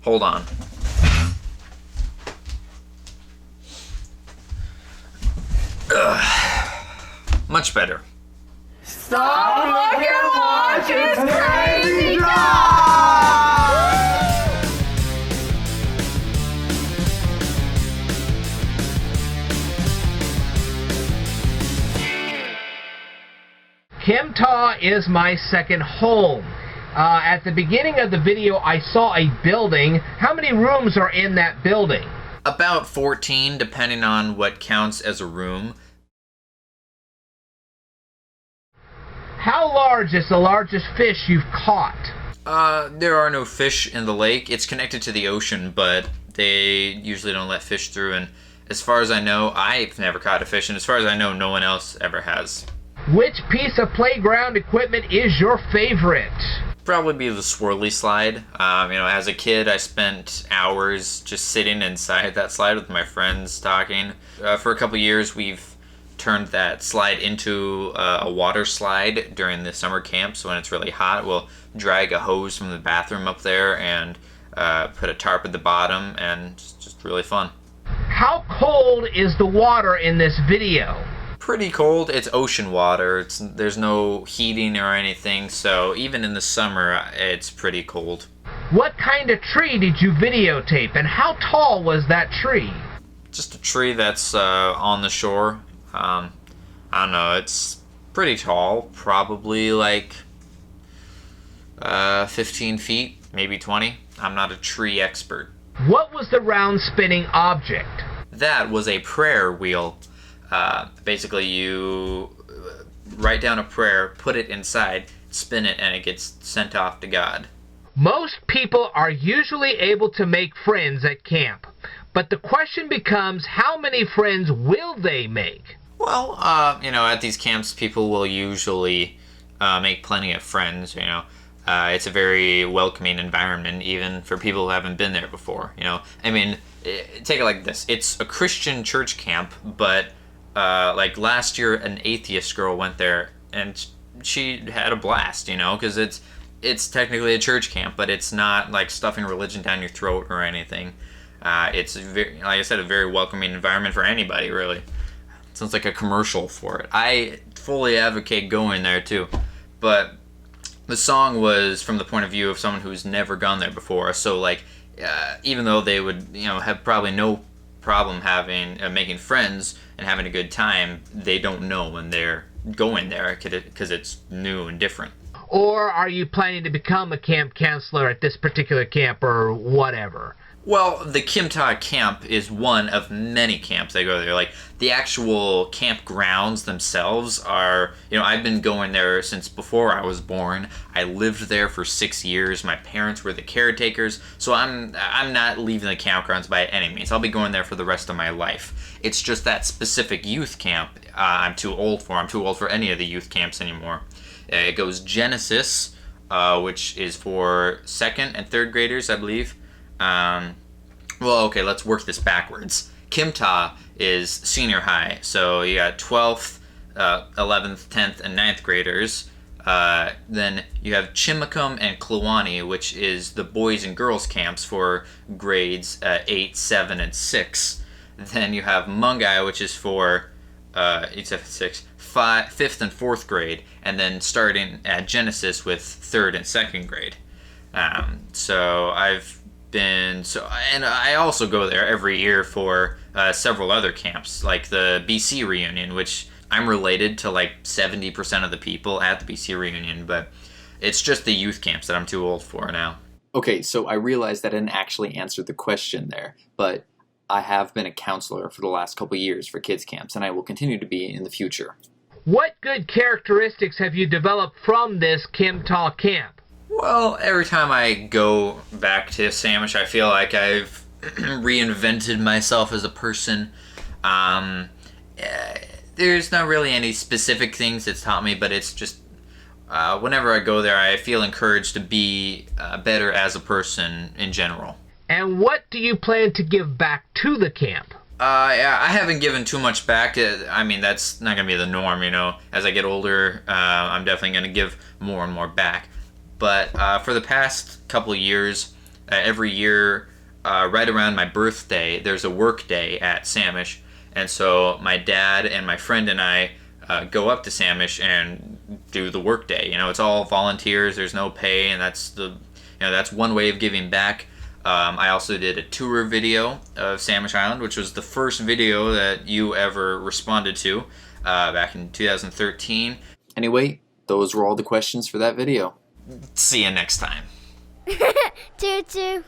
Hold on. Much better. Stop, look, and watch, it's Crazy Josh! Kimta is my second home. At the beginning of the video, I saw a building. How many rooms are in that building? About 14, depending on what counts as a room. How large is the largest fish you've caught? There are no fish in the lake. It's connected to the ocean, but they usually don't let fish through. And as far as I know, I've never caught a fish, and as far as I know, no one else ever has. Which piece of playground equipment is your favorite? Probably be the swirly slide. As a kid, I spent hours just sitting inside that slide with my friends talking. For a couple years, we've turned that slide into a water slide during the summer camps. When it's really hot, we'll drag a hose from the bathroom up there and put a tarp at the bottom, and it's just really fun. How cold is the water in this video? Pretty cold. It's ocean water. There's no heating or anything, so even in the summer, it's pretty cold. What kind of tree did you videotape, and how tall was that tree? Just a tree that's on the shore. I don't know, it's pretty tall, probably like 15 feet, maybe 20. I'm not a tree expert. What was the round spinning object? That was a prayer wheel. Basically, you write down a prayer, put it inside, spin it, and it gets sent off to God. Most people are usually able to make friends at camp, but the question becomes, how many friends will they make? Well, at these camps, people will usually make plenty of friends, It's a very welcoming environment, even for people who haven't been there before, Take it like this. It's a Christian church camp, but like last year, an atheist girl went there, and she had a blast, because it's technically a church camp, but it's not like stuffing religion down your throat or anything. It's very, like I said, a very welcoming environment for anybody, really. Sounds like a commercial for it. I fully advocate going there too, but the song was from the point of view of someone who's never gone there before. So even though they would have probably no problem having making friends and having a good time, they don't know when they're going there because it's new and different. Or are you planning to become a camp counselor at this particular camp or whatever? Well, the Kimta camp is one of many camps that go there. Like, the actual campgrounds themselves are, I've been going there since before I was born. I lived there for 6 years. My parents were the caretakers, so I'm not leaving the campgrounds by any means. I'll be going there for the rest of my life. It's just that specific youth camp I'm too old for. I'm too old for any of the youth camps anymore. It goes Genesis, which is for 2nd and 3rd graders, I believe. Okay, let's work this backwards. Kimta is senior high, so you got 12th, 11th, 10th, and 9th graders. Then you have Chimacum and Kluwani, which is the boys and girls camps for grades 8, 7, and 6. Then you have Mungai, which is for 8, 7, 6, 5th and 4th grade, and then starting at Genesis with 3rd and 2nd grade. And I also go there every year for several other camps, like the BC reunion, which I'm related to like 70% of the people at the BC reunion, but it's just the youth camps that I'm too old for now. Okay, so I realized that I didn't actually answer the question there, but I have been a counselor for the last couple years for kids camps, and I will continue to be in the future. What good characteristics have you developed from this Kimta camp? Well, every time I go back to Samish, I feel like I've reinvented myself as a person. There's not really any specific things it's taught me, but it's just whenever I go there, I feel encouraged to be better as a person in general. And what do you plan to give back to the camp? Yeah, I haven't given too much back. That's not going to be the norm, As I get older, I'm definitely going to give more and more back. But for the past couple of years, every year, right around my birthday, there's a work day at Samish, and so my dad and my friend and I go up to Samish and do the work day. You know, it's all volunteers. There's no pay, and that's one way of giving back. I also did a tour video of Samish Island, which was the first video that you ever responded to back in 2013. Anyway, those were all the questions for that video. See you next time. Choo choo.